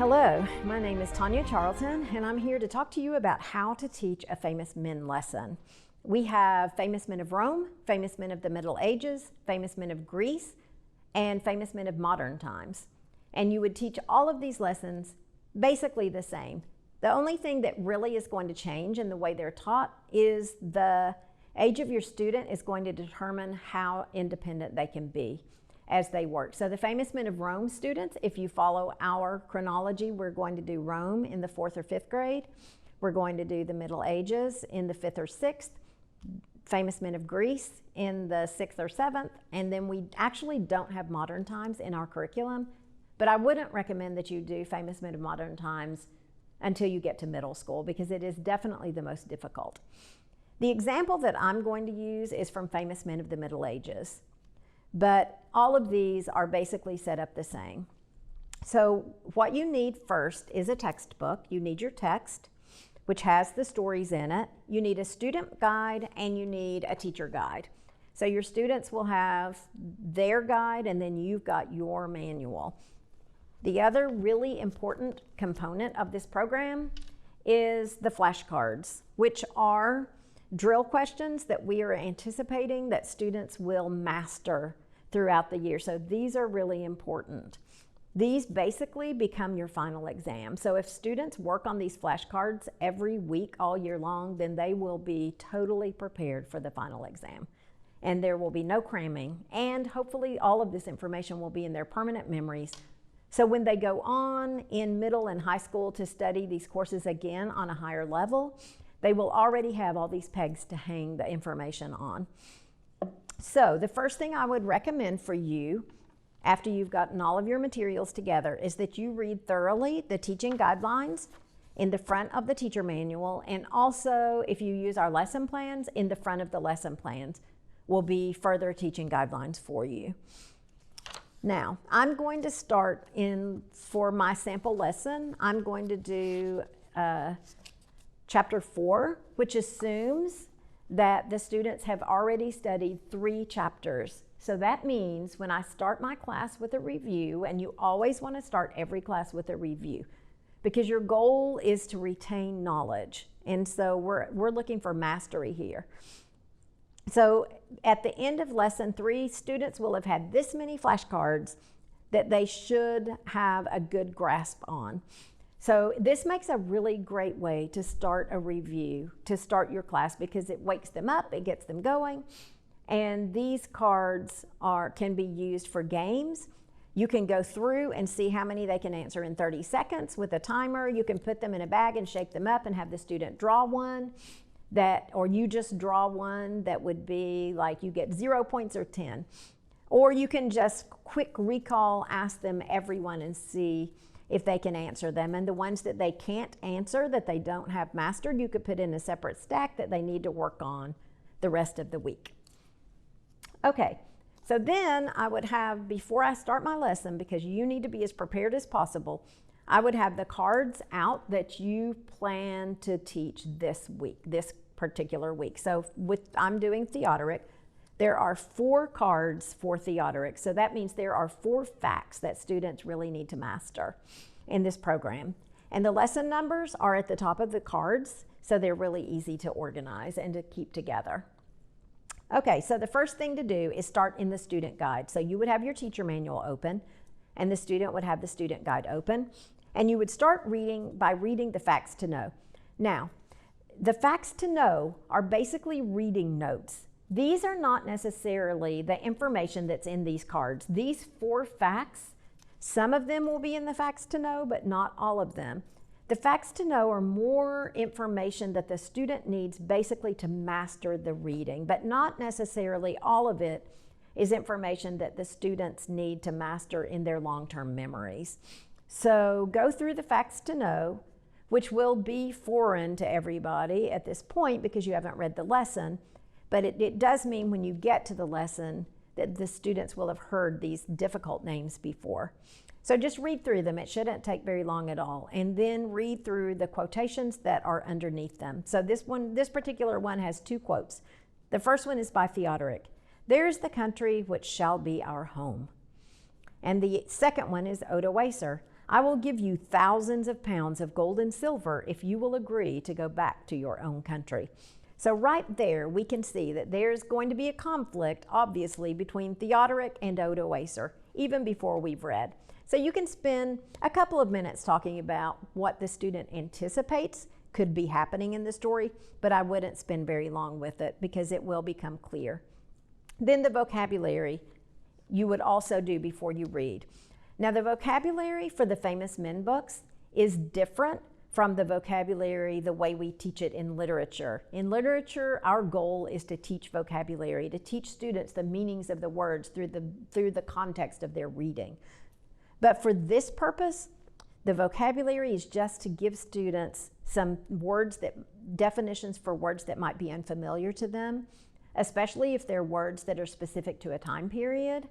Hello, my name is Tanya Charlton, and I'm here to talk to you about how to teach a famous men lesson. We have famous men of Rome, famous men of the Middle Ages, famous men of Greece, and famous men of modern times. And you would teach all of these lessons basically the same. The only thing that really is going to change in the way they're taught is the age of your student is going to determine how independent they can be as they work. So the famous men of Rome students, if you follow our chronology, we're going to do Rome in the 4th or 5th grade. We're going to do the Middle Ages in the 5th or 6th, famous men of Greece in the 6th or 7th, and then we actually don't have modern times in our curriculum, but I wouldn't recommend that you do famous men of modern times until you get to middle school because it is definitely the most difficult. The example that I'm going to use is from famous men of the Middle Ages. But all of these are basically set up the same. So what you need first is a textbook. You need your text, which has the stories in it. You need a student guide and you need a teacher guide. So your students will have their guide and then you've got your manual. The other really important component of this program is the flashcards, which are drill questions that we are anticipating that students will master throughout the year. So these are really important. These basically become your final exam. So if students work on these flashcards every week all year long, then they will be totally prepared for the final exam. And there will be no cramming. And hopefully all of this information will be in their permanent memories. So when they go on in middle and high school to study these courses again on a higher level, they will already have all these pegs to hang the information on. So the first thing I would recommend for you after you've gotten all of your materials together is that you read thoroughly the teaching guidelines in the front of the teacher manual, and also if you use our lesson plans, in the front of the lesson plans will be further teaching guidelines for you. Now, I'm going to start for my sample lesson, I'm going to do Chapter 4, which assumes that the students have already studied 3 chapters. So that means when I start my class with a review, and you always want to start every class with a review, because your goal is to retain knowledge. And so we're looking for mastery here. So at the end of lesson 3, students will have had this many flashcards that they should have a good grasp on. So this makes a really great way to start a review, to start your class, because it wakes them up, it gets them going. And these cards can be used for games. You can go through and see how many they can answer in 30 seconds with a timer. You can put them in a bag and shake them up and have the student draw one or you just draw one that would be like you get 0 points or 10. Or you can just quick recall, ask them everyone and see if they can answer them. And the ones that they can't answer, that they don't have mastered, you could put in a separate stack that they need to work on the rest of the week. Okay, so then I would have, before I start my lesson, because you need to be as prepared as possible, I would have the cards out that you plan to teach this week, this particular week. So I'm doing theodoric. There are 4 cards for theodoric, so that means there are 4 facts that students really need to master in this program. And the lesson numbers are at the top of the cards, so they're really easy to organize and to keep together. Okay, so the first thing to do is start in the student guide. So you would have your teacher manual open, and the student would have the student guide open, and you would start reading by reading the facts to know. Now, the facts to know are basically reading notes. These are not necessarily the information that's in these cards. These 4 facts, some of them will be in the facts to know, but not all of them. The facts to know are more information that the student needs basically to master the reading, but not necessarily all of it is information that the students need to master in their long-term memories. So go through the facts to know, which will be foreign to everybody at this point because you haven't read the lesson. But it does mean when you get to the lesson that the students will have heard these difficult names before. So just read through them. It shouldn't take very long at all. And then read through the quotations that are underneath them. So this particular one has 2 quotes. The first one is by Theodoric. "There's the country which shall be our home." And the second one is Odoacer. I will give you thousands of pounds of gold and silver if you will agree to go back to your own country. So right there, we can see that there's going to be a conflict, obviously, between Theodoric and Odoacer, even before we've read. So you can spend a couple of minutes talking about what the student anticipates could be happening in the story, but I wouldn't spend very long with it because it will become clear. Then the vocabulary you would also do before you read. Now, the vocabulary for the Famous Men books is different from the vocabulary the way we teach it in literature. In literature, our goal is to teach vocabulary, to teach students the meanings of the words through the context of their reading. But for this purpose, the vocabulary is just to give students some definitions for words that might be unfamiliar to them, especially if they're words that are specific to a time period.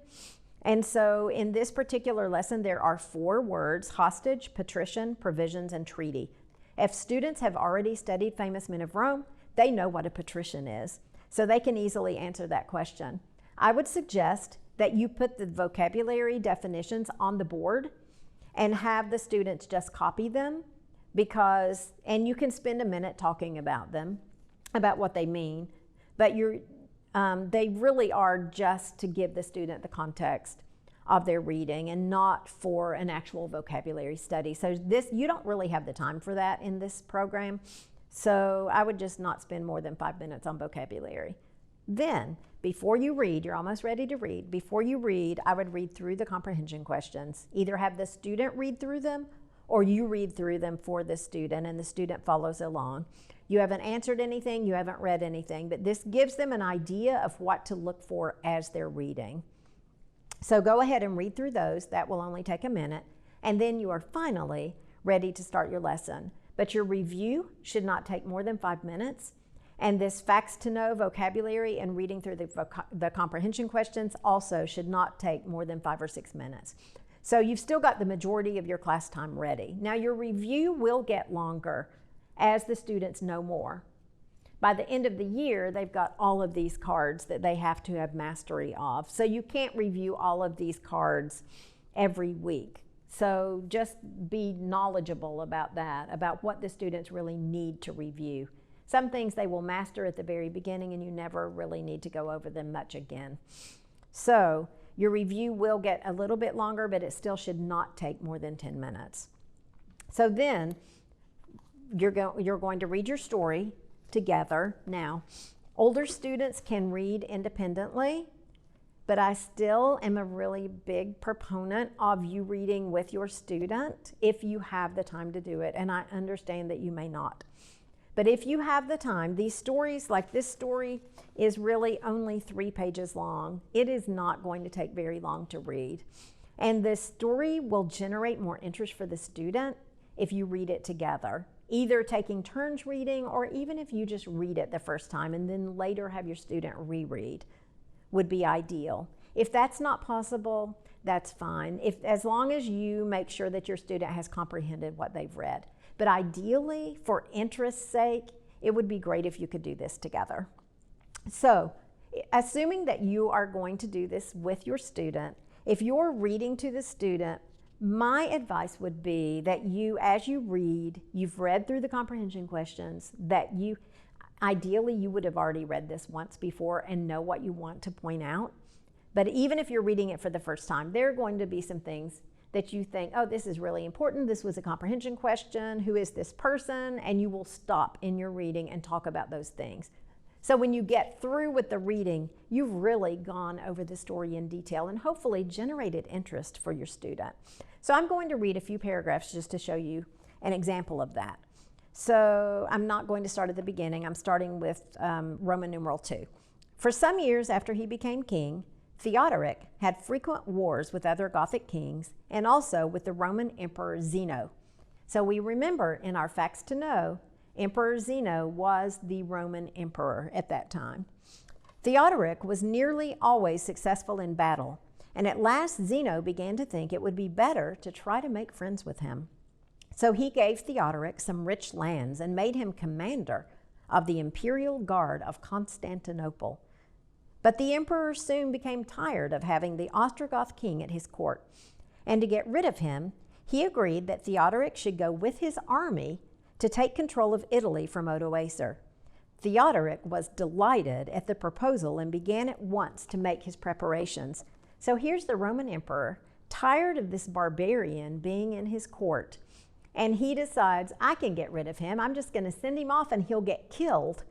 And so in this particular lesson, there are 4 words: hostage, patrician, provisions, and treaty. If students have already studied Famous Men of Rome, they know what a patrician is, so they can easily answer that question. I would suggest that you put the vocabulary definitions on the board and have the students just copy them, and you can spend a minute talking about them, about what they mean, but they really are just to give the student the context of their reading and not for an actual vocabulary study. So you don't really have the time for that in this program. So I would just not spend more than 5 minutes on vocabulary. Then, before you read, you're almost ready to read. Before you read, I would read through the comprehension questions. Either have the student read through them or you read through them for the student and the student follows along. You haven't answered anything, you haven't read anything, but this gives them an idea of what to look for as they're reading. So go ahead and read through those. That will only take a minute. And then you are finally ready to start your lesson. But your review should not take more than 5 minutes. And this facts to know vocabulary and reading through the comprehension questions also should not take more than 5 or 6 minutes. So you've still got the majority of your class time ready. Now your review will get longer as the students know more. By the end of the year, they've got all of these cards that they have to have mastery of. So you can't review all of these cards every week. So just be knowledgeable about that, about what the students really need to review. Some things they will master at the very beginning and you never really need to go over them much again. So your review will get a little bit longer, but it still should not take more than 10 minutes. So then you're going to read your story together. Now, older students can read independently, but I still am a really big proponent of you reading with your student if you have the time to do it, and I understand that you may not. But if you have the time, these stories, like this story, is really only 3 pages long. It is not going to take very long to read. And this story will generate more interest for the student if you read it together, either taking turns reading or even if you just read it the first time and then later have your student reread would be ideal. If that's not possible, that's fine, as long as you make sure that your student has comprehended what they've read. But ideally, for interest's sake, it would be great if you could do this together. So, assuming that you are going to do this with your student, if you're reading to the student, my advice would be that you, as you read, you've read through the comprehension questions, that ideally you would have already read this once before and know what you want to point out. But even if you're reading it for the first time, there are going to be some things that you think, oh, this is really important, this was a comprehension question, who is this person? And you will stop in your reading and talk about those things. So when you get through with the reading, you've really gone over the story in detail and hopefully generated interest for your student. So I'm going to read a few paragraphs just to show you an example of that. So I'm not going to start at the beginning. I'm starting with Roman numeral 2. For some years after he became king, Theodoric had frequent wars with other Gothic kings and also with the Roman Emperor Zeno. So we remember in our facts to know, Emperor Zeno was the Roman emperor at that time. Theodoric was nearly always successful in battle, and at last Zeno began to think it would be better to try to make friends with him. So he gave Theodoric some rich lands and made him commander of the imperial guard of Constantinople. But the emperor soon became tired of having the Ostrogoth king at his court, and to get rid of him, he agreed that Theodoric should go with his army to take control of Italy from Odoacer. Theodoric was delighted at the proposal and began at once to make his preparations. So here's the Roman emperor, tired of this barbarian being in his court, and he decides, I can get rid of him. I'm just going to send him off and he'll get killed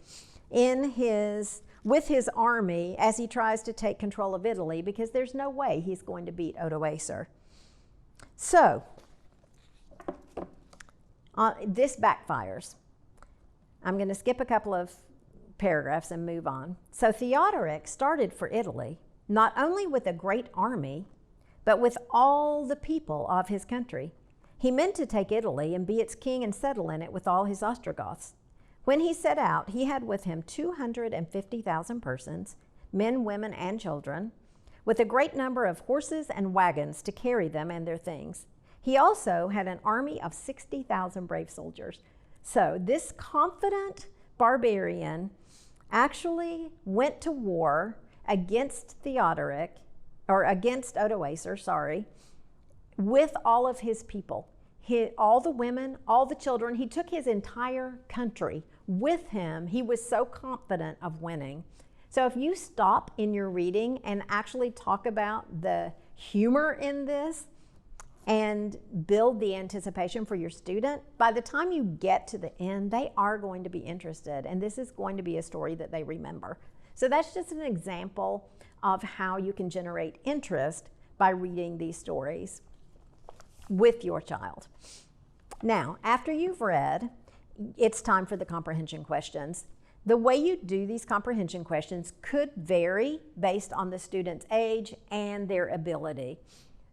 with his army as he tries to take control of Italy, because there's no way he's going to beat Odoacer. So this backfires. I'm going to skip a couple of paragraphs and move on. So Theodoric started for Italy, not only with a great army, but with all the people of his country. He meant to take Italy and be its king and settle in it with all his Ostrogoths. When he set out, he had with him 250,000 persons, men, women, and children, with a great number of horses and wagons to carry them and their things. He also had an army of 60,000 brave soldiers. So this confident barbarian actually went to war against Odoacer, with all of his people. All the women, all the children. He took his entire country with him. He was so confident of winning. So if you stop in your reading and actually talk about the humor in this and build the anticipation for your student, by the time you get to the end, they are going to be interested, and this is going to be a story that they remember. So that's just an example of how you can generate interest by reading these stories with your child. Now, after you've read, it's time for the comprehension questions. The way you do these comprehension questions could vary based on the student's age and their ability.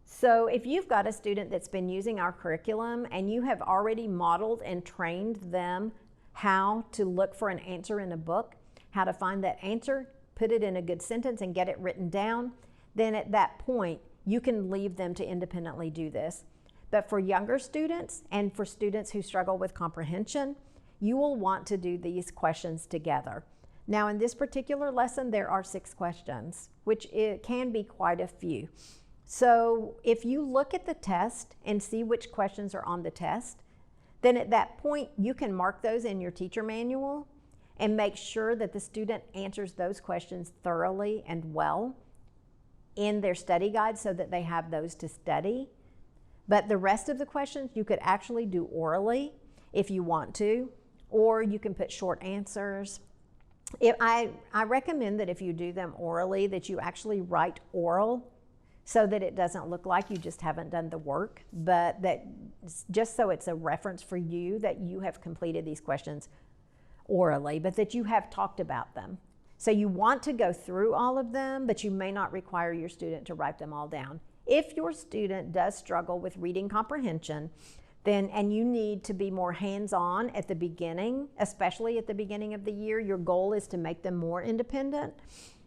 So if you've got a student that's been using our curriculum and you have already modeled and trained them how to look for an answer in a book, how to find that answer, put it in a good sentence and get it written down, then at that point, you can leave them to independently do this. But for younger students and for students who struggle with comprehension, you will want to do these questions together. Now, in this particular lesson, there are 6 questions, which it can be quite a few. So if you look at the test and see which questions are on the test, then at that point, you can mark those in your teacher manual and make sure that the student answers those questions thoroughly and well in their study guide so that they have those to study. But the rest of the questions you could actually do orally if you want to, or you can put short answers. I recommend that if you do them orally, that you actually write oral so that it doesn't look like you just haven't done the work, but that just so it's a reference for you that you have completed these questions orally, but that you have talked about them. So you want to go through all of them, but you may not require your student to write them all down. If your student does struggle with reading comprehension, and you need to be more hands-on at the beginning, especially at the beginning of the year, your goal is to make them more independent.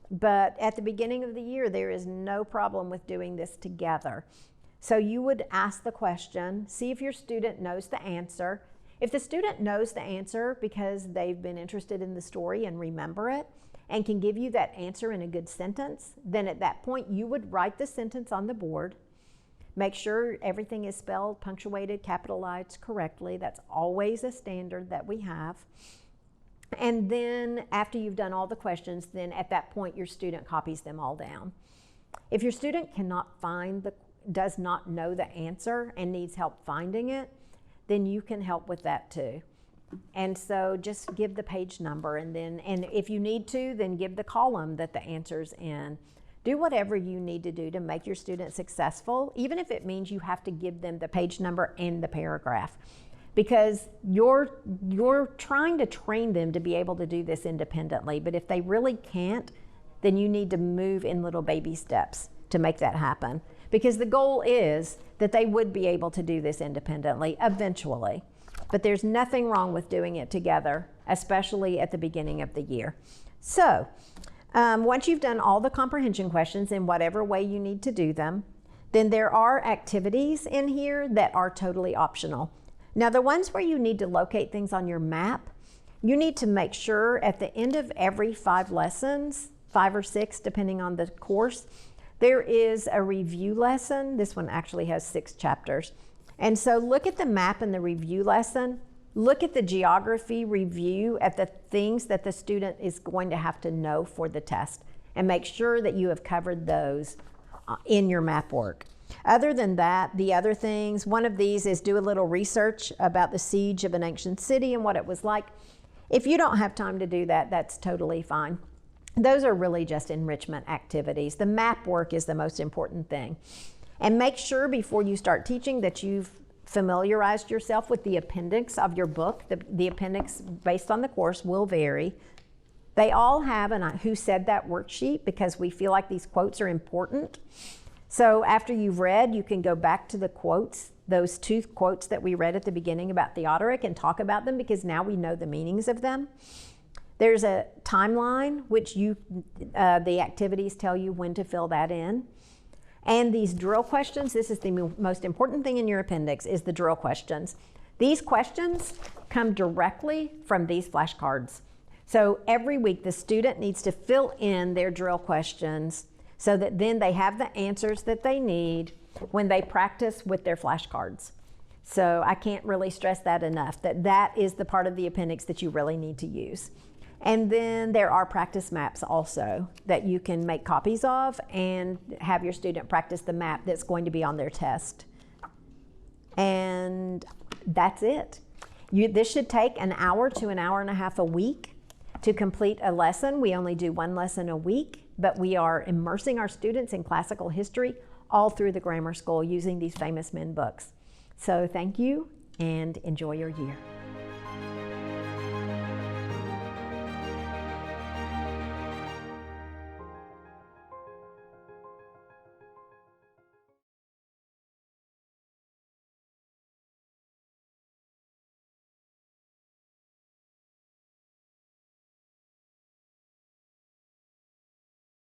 But at the beginning of the year, there is no problem with doing this together. So you would ask the question, see if your student knows the answer. If the student knows the answer because they've been interested in the story and remember it, and can give you that answer in a good sentence, then at that point you would write the sentence on the board. Make sure everything is spelled, punctuated, capitalized correctly. That's always a standard that we have. And then after you've done all the questions, then at that point your student copies them all down. If your student does not know the answer and needs help finding it, then you can help with that too. And so just give the page number, and if you need to, then give the column that the answer's in. Do whatever you need to do to make your student successful, even if it means you have to give them the page number and the paragraph, because you're trying to train them to be able to do this independently. But if they really can't, then you need to move in little baby steps to make that happen, because the goal is that they would be able to do this independently eventually. But there's nothing wrong with doing it together, especially at the beginning of the year. So once you've done all the comprehension questions in whatever way you need to do them, then there are activities in here that are totally optional. Now, the ones where you need to locate things on your map, you need to make sure at the end of every 5 lessons, 5 or 6 depending on the course, there is a review lesson. This one actually has 6 chapters. And so look at the map in the review lesson. Look at the geography review at the things that the student is going to have to know for the test, and make sure that you have covered those in your map work. Other than that, the other things, one of these is do a little research about the siege of an ancient city and what it was like. If you don't have time to do that, that's totally fine. Those are really just enrichment activities. The map work is the most important thing. And make sure before you start teaching that you've familiarized yourself with the appendix of your book. The appendix based on the course will vary. They all have an Who Said That worksheet because we feel like these quotes are important. So after you've read, you can go back to the quotes, those 2 quotes that we read at the beginning about Theodoric, and talk about them because now we know the meanings of them. There's a timeline, which the activities tell you when to fill that in. And these drill questions, this is the most important thing in your appendix, is the drill questions. These questions come directly from these flashcards. So every week the student needs to fill in their drill questions so that then they have the answers that they need when they practice with their flashcards. So I can't really stress that enough, that is the part of the appendix that you really need to use. And then there are practice maps also that you can make copies of and have your student practice the map that's going to be on their test. And that's it. This should take an hour to an hour and a half a week to complete a lesson. We only do 1 lesson a week, but we are immersing our students in classical history all through the grammar school using these famous men books. So thank you and enjoy your year.